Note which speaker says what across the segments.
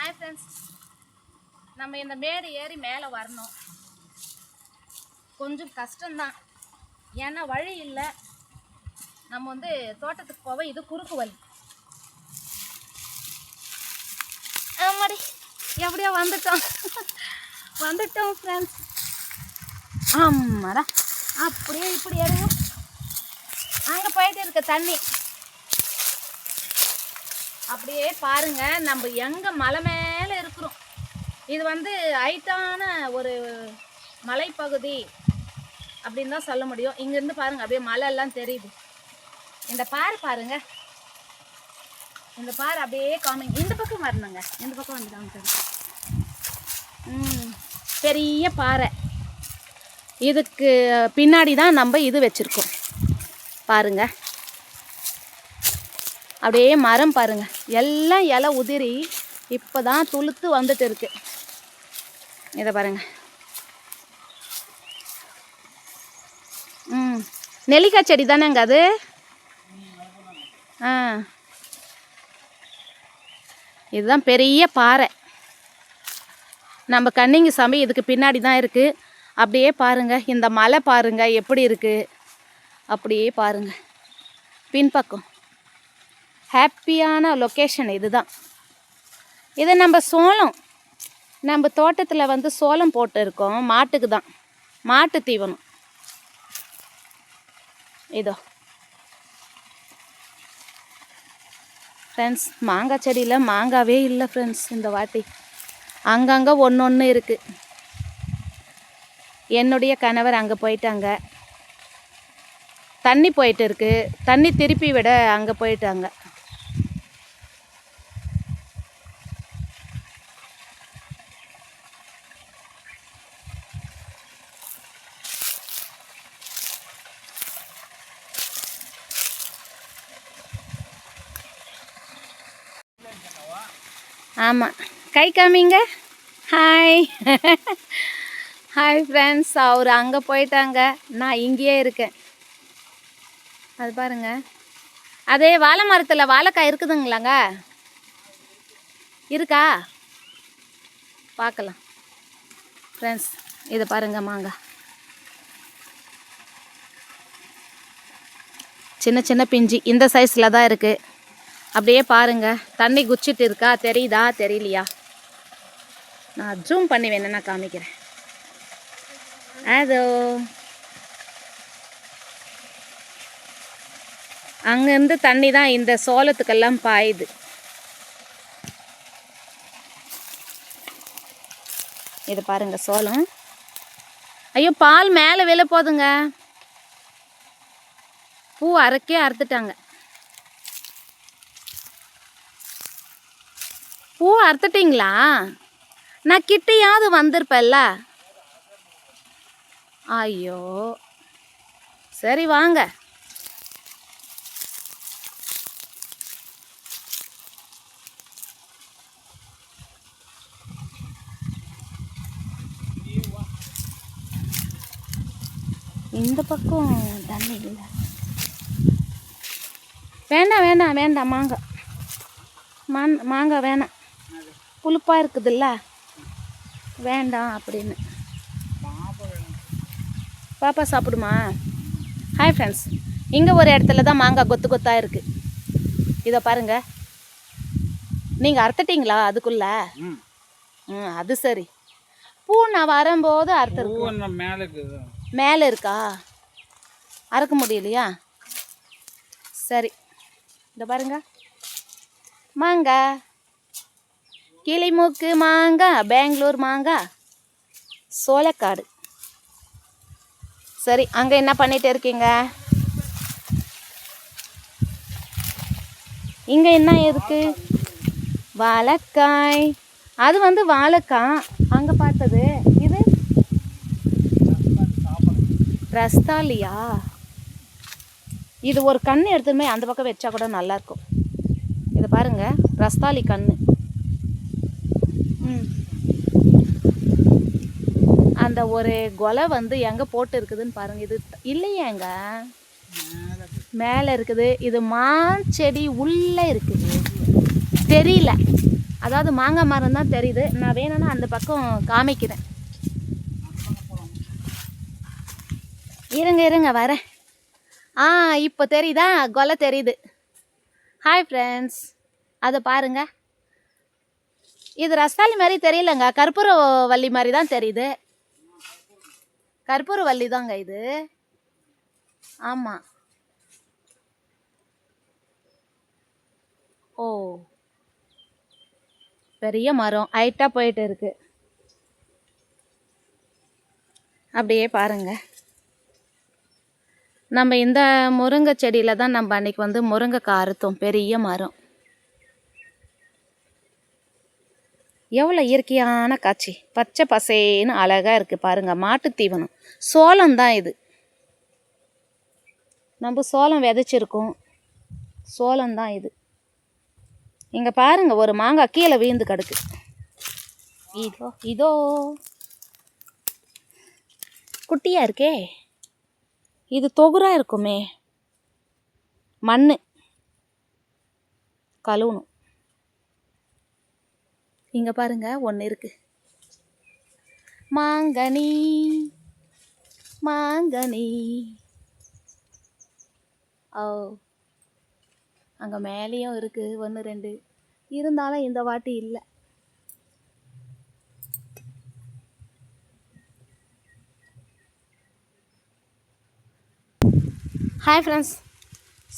Speaker 1: Hi friends, நம்ம இந்த மேடு ஏறி மேலே வரணும். கொஞ்சம் கஷ்டம்தான், ஏன்னா வழி இல்லை. நம்ம வந்து தோட்டத்துக்கு போக இது குறுக்கு வழி. ஆமாடி, எப்படியோ வந்துட்டோம் ஃப்ரெண்ட்ஸ். ஆமாடா, அப்படியே இப்படி ஏறுங்க. அங்கே போயிட்டு இருக்க தண்ணி அப்படியே பாருங்க. நம்ம எங்கே மலை மேலே இருக்கிறோம். இது வந்து ஹைட்டான ஒரு மலைப்பகுதி அப்படின்னு தான் சொல்ல முடியும். இங்கேருந்து பாருங்க, அப்படியே மலை எல்லாம் தெரியுது. இந்த பாருங்க, இந்த அப்படியே காமிங்க. இந்த பக்கம் வரணுங்க, இந்த பக்கம் வந்துட்டாங்க. பெரிய பாறை. இதுக்கு பின்னாடி தான் நம்ம இது வச்சுருக்கோம் பாருங்க. அப்படியே மரம் பாருங்க, எல்லாம் இலை உதிரி இப்போ தான் துளுத்து வந்துட்டு இருக்கு. இதை பாருங்க. நெல்லிக்காய் செடி தானேங்க அது. இதுதான் பெரிய பாறை. நம்ம கன்னிங்க சாமி இதுக்கு பின்னாடி தான் இருக்குது. அப்படியே பாருங்க, இந்த மலை பாருங்க எப்படி இருக்குது. அப்படியே பாருங்க பின்பக்கம். ஹாப்பியான லொக்கேஷன் இதுதான். இது நம்ம சோளம், நம்ம தோட்டத்தில் வந்து சோளம் போட்டு இருக்கோம். மாட்டுக்கு தான், மாட்டு தீவனம். இதோ ஃப்ரெண்ட்ஸ், மாங்காய் செடியில் மாங்காவே இல்லை ஃப்ரெண்ட்ஸ் இந்த வாட்டி. அங்கங்கே ஒன்று இருக்குது. என்னுடைய கணவர் அங்கே போயிட்டாங்க. தண்ணி போயிட்டு இருக்கு. தண்ணி திருப்பி விட அங்கே போயிட்டாங்க. ஆமாம், கை காமிங்க. Hi hi friends. அவர் அங்கே போயிட்டாங்க, நான் இங்கேயே இருக்கேன். அது பாருங்க, அதே வாழை மரத்தில் வாழைக்காய் இருக்குதுங்களாங்க? இருக்கா? பார்க்கலாம் ஃப்ரெண்ட்ஸ். இதை பாருங்க, மாங்காய் சின்ன சின்ன பிஞ்சு இந்த சைஸில் தான் இருக்குது. அப்படியே பாருங்க, தண்ணி குச்சிட்டு இருக்கா, தெரியுதா தெரியலையா? நான் ஜூம் பண்ணி வேணும்னா காமிக்கிறேன். அதோ அங்கேருந்து தண்ணி தான் இந்த சோளத்துக்கெல்லாம் பாயுது. இது பாருங்க சோளம். ஐயோ, பால் மேலே விழ போதுங்க. பூ அறுத்துட்டாங்க. பூ அறுத்துட்டிங்களா? நான் கிட்டையாவது வந்திருப்பேல்ல. ஐயோ, சரி வாங்க. இந்த பக்கம் தண்ணி இல்லை. வேண்டாம் மாங்காய் வேணாம், புளிப்பாக இருக்குதுல்ல, வேண்டாம் அப்படின்னு. பாப்பா சாப்பிடுமா? ஹாய் ஃப்ரெண்ட்ஸ், இங்கே ஒரு இடத்துல தான் மாங்காய் கொத்தாக இருக்குது. இதை பாருங்க. நீங்கள் அறுத்துட்டிங்களா அதுக்குள்ள? அது சரி. பூ நான் வரும்போது அறுத்துருக்கு. மேலே இருக்கா? அறுக்க முடியலையா? சரி, இதை பாருங்க. மாங்காய், கிளிமூக்கு மாங்காய், பெங்களூர் மாங்காய், சோளக்காடு. சரி, அங்கே என்ன பண்ணிட்டு இருக்கீங்க? இங்கே என்ன இருக்கு? வாழைக்காய். அது வந்து வாழைக்காய் அங்கே பார்த்தது. இது ரஸ்தாலியா? இது ஒரு கன்று எடுத்துமே அந்த பக்கம் வச்சா கூட நல்லாயிருக்கும். இதை பாருங்க, ரஸ்தாலி கன்று. அந்த ஒரு கொலை வந்து எங்கே போட்டு இருக்குதுன்னு பாருங்கள். இது இல்லையாங்க, மேலே இருக்குது. இது மாஞ்செடி உள்ளே இருக்குது, தெரியல. அதாவது மாங்காய் மரம் தான் தெரியுது. நான் வேணும்னா அந்த பக்கம் காமிக்கிறேன். இருங்க வரேன். இப்போ தெரியுதா? கொலை தெரியுது. ஹாய் ஃப்ரெண்ட்ஸ், அதை பாருங்க. இது ரஸ்தாளி மாதிரி தெரியலங்க, கற்பூர வள்ளி மாதிரி தான் தெரியுது. கற்பூர வள்ளி தாங்க இது. ஆமாம். ஓ, பெரிய மரம் ஹைட்டாக போயிட்டு இருக்கு. அப்படியே பாருங்க. நம்ம இந்த முருங்கை செடியில் தான் நம்ம அன்றைக்கி வந்து முருங்கைக்காய் அறுத்தோம். பெரிய மரம். எவ்வளோ இயற்கையான காட்சி, பச்சை பசேன்னு அழகாக இருக்குது பாருங்கள். மாட்டு தீவனம் சோளம் தான் இது. நம்ம சோளம் விதைச்சிருக்கோம். சோளம் தான் இது. இங்கே பாருங்கள், ஒரு மாங்காய் கீழே வீழ்ந்து கிடக்கு. இதோ குட்டியாக இருக்கே, இது தொகுராக இருக்குமே. மண் கழுவணும். இங்கே பாருங்க, ஒன்று இருக்கு. மாங்கனி மாங்கனி. ஓ, அங்கே மேலேயும் இருக்குது 1 2. இருந்தாலும் இந்த வாட்டி இல்லை. ஹாய் ஃப்ரெண்ட்ஸ்,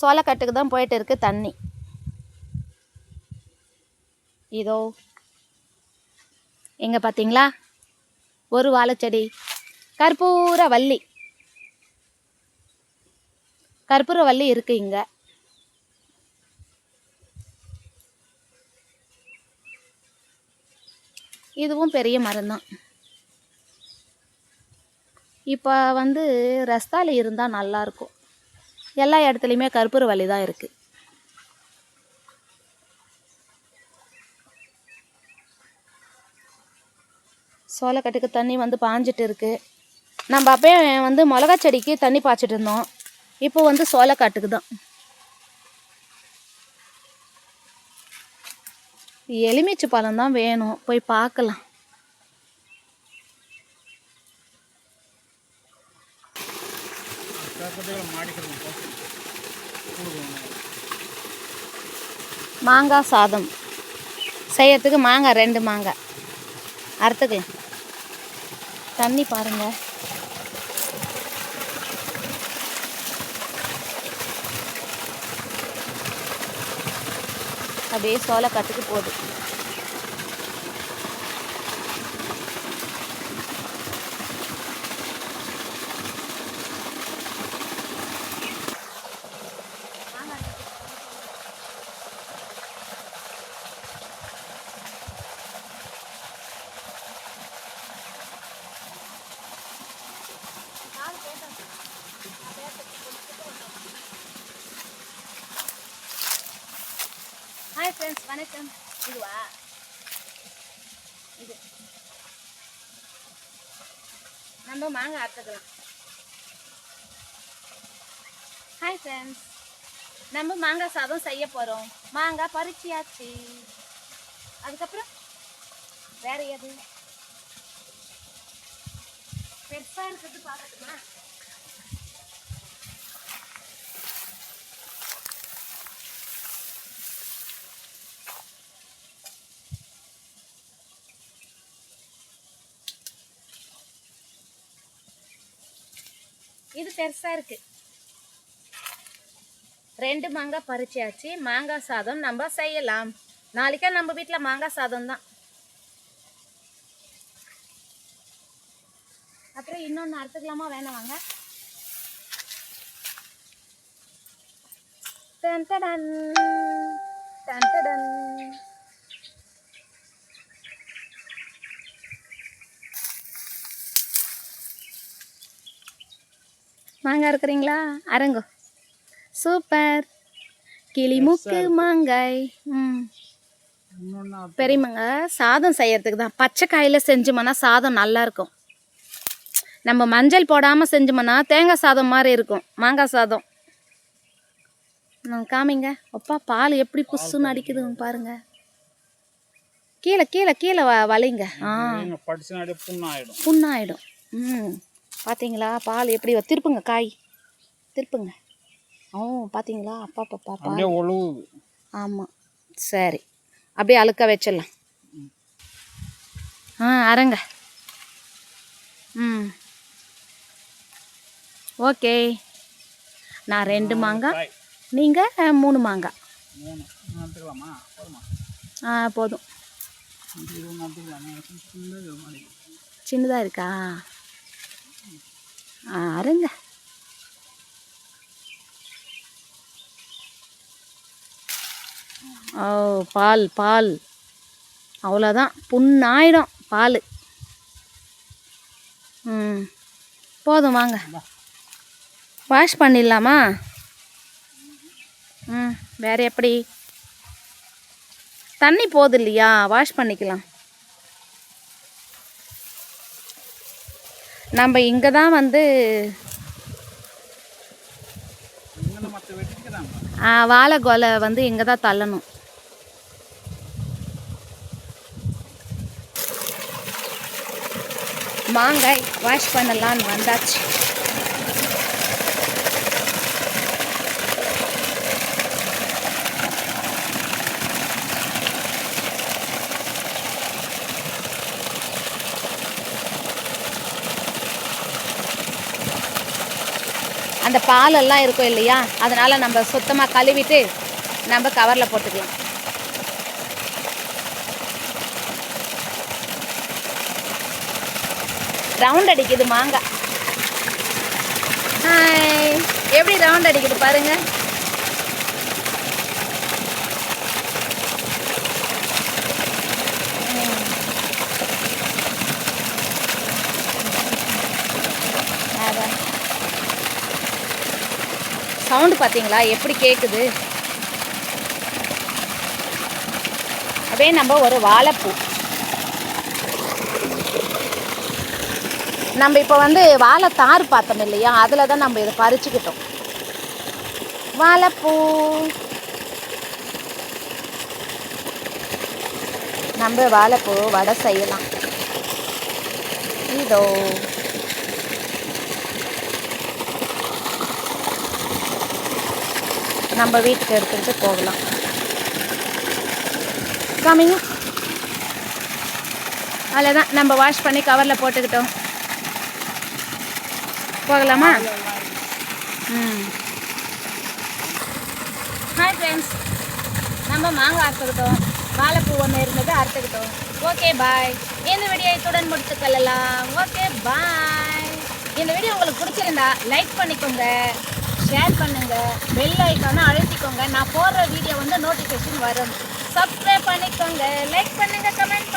Speaker 1: சோளக்கட்டுக்கு தான் போயிட்டு இருக்கு தண்ணி. இதோ எங்கே பார்த்தீங்களா, ஒரு வாழைச்செடி. கற்பூர வள்ளி இருக்குது இங்கே. இதுவும் பெரிய மரம் தான். இப்போ வந்து ரஸ்தாளி இருந்தால் நல்லாயிருக்கும். எல்லா இடத்துலையுமே கற்பூர வள்ளி தான் இருக்குது. சோளக்கட்டுக்கு தண்ணி வந்து பாஞ்சிட்டு இருக்கு. நம்ம அப்பயே வந்து மிளகா செடிக்கு தண்ணி பாய்ச்சிட்டு இருந்தோம். இப்போ வந்து சோளக்காட்டுக்கு தான். எலுமிச்சை பழம் தான் வேணும், போய் பார்க்கலாம். மாங்காய் சாதம் செய்யறதுக்கு மாங்காய் 2 மாங்காய் அறுத்துக்கலாம். தண்ணி பாருங்க. அப்படியே சோளக்கட்டுக்கு போகுது. ஹாய் ஃப்ரெண்ட்ஸ், வணக்கம். இதுவா இது நம்ம மாங்காய் அறுத்துக்கலாம். ஹாய் ஃப்ரெண்ட்ஸ், நம்ம மாங்காய் சாதம் செய்ய போகிறோம். மாங்காய் பறிச்சியாச்சு. அதுக்கப்புறம் வேற எது பெருசாக இருக்கிறது பார்க்கட்டுமா? இது பெருசாக இருக்குது. 2 மாங்காய் பறிச்சியாச்சு. மாங்காய் சாதம் நம்ம செய்யலாம். நாளைக்கா நம்ம வீட்டில் மாங்காய் சாதம் தான். அப்புறம் இன்னொன்று அறுத்துக்கலாமா? வேணாம் வாங்க. Done done done done. மாங்காய் இருக்கிறீங்களா? அரங்கோ சூப்பர். கிளிமுக்கு மாங்காய். பெரிய மாங்காய் சாதம் செய்யறதுக்கு தான். பச்சை காயில் செஞ்சோம்னா சாதம் நல்லா இருக்கும். நம்ம மஞ்சள் போடாமல் செஞ்சோம்னா தேங்காய் சாதம் மாதிரி இருக்கும் மாங்காய் சாதம். காமிங்க. அப்பா, பால் எப்படி புஷ்ஷுன்னு அடிக்குதுன்னு பாருங்க. கீழே கீழே கீழே வளைங்க.
Speaker 2: படிச்சுனாலே புண்ணாயிடும்.
Speaker 1: புண்ணாயிடும். பார்த்தீங்களா பால் எப்படி திருப்புங்க, காய் திருப்புங்க. பார்த்தீங்களா அப்பா பாப்பா பால்
Speaker 2: ஒழுகுது.
Speaker 1: ஆமாம், சரி அப்படியே அழுக்க வச்சிடலாம். அரங்க. ஓகே. நான் 2 மாங்காய், நீங்கள் 3 மாங்காய். போதும். சின்னதாக இருக்கா? அருங்க. பால் பால் அவ்வளோதான், புண்ணாயிடும் பால். போதும், வாங்க வாஷ் பண்ணிடலாமா? வேறு எப்படி? தண்ணி போகுது இல்லையா, வாஷ் பண்ணிக்கலாம். நம்ம இங்கே தான் வந்து வாழை கொலை வந்து இங்கே தான் தள்ளணும். மாங்காய் வாஷ் பண்ணலான்னு வந்தாச்சு. அந்த பாலெல்லாம் இருக்கும் இல்லையா, அதனால் நம்ம சுத்தமாக கழுவிட்டு நம்ம கவரில் போட்டுக்கலாம். ரவுண்ட் அடிக்குது மாங்காய். எப்படி ரவுண்ட் அடிக்குது பாருங்க. சவுண்டு பார்த்தீங்களா எப்படி கேட்குது? அப்படியே நம்ம ஒரு வாழைப்பூ, நம்ம இப்போ வந்து வாழைத்தாறு பார்த்தோம் இல்லையா, அதில் தான் நம்ம இதை பறிச்சுக்கிட்டோம். வாழைப்பூ நம்ம வாழைப்பூ வடை செய்யலாம். இதோ நம்ம வீட்டுக்கு எடுத்துகிட்டு போகலாம். காமிங்க. அவ்வளோதான், நம்ம வாஷ் பண்ணி கவரில் போட்டுக்கிட்டோம். போகலாமா? ஹாய் ஃப்ரெண்ட்ஸ், நம்ம மாங்காய் அறுத்துக்கிட்டோம், வாழைப்பூ ஒன்று இருந்தது அறுத்துக்கிட்டோம். Okay bye. இந்த வீடியோ இத்துடன் முடித்துக்கொள்ளலாம். Okay bye. இந்த வீடியோ உங்களுக்கு பிடிச்சிருந்தா லைக் பண்ணிக்கோங்க, ஷேர் பண்ணுங்கள், பெல் ஐக்கானை அழுத்திக்கோங்க. நான் போடுற வீடியோ வந்து நோட்டிஃபிகேஷன் வரும். சப்ஸ்கிரைப் பண்ணிக்கோங்க, லைக் பண்ணுங்கள், கமெண்ட்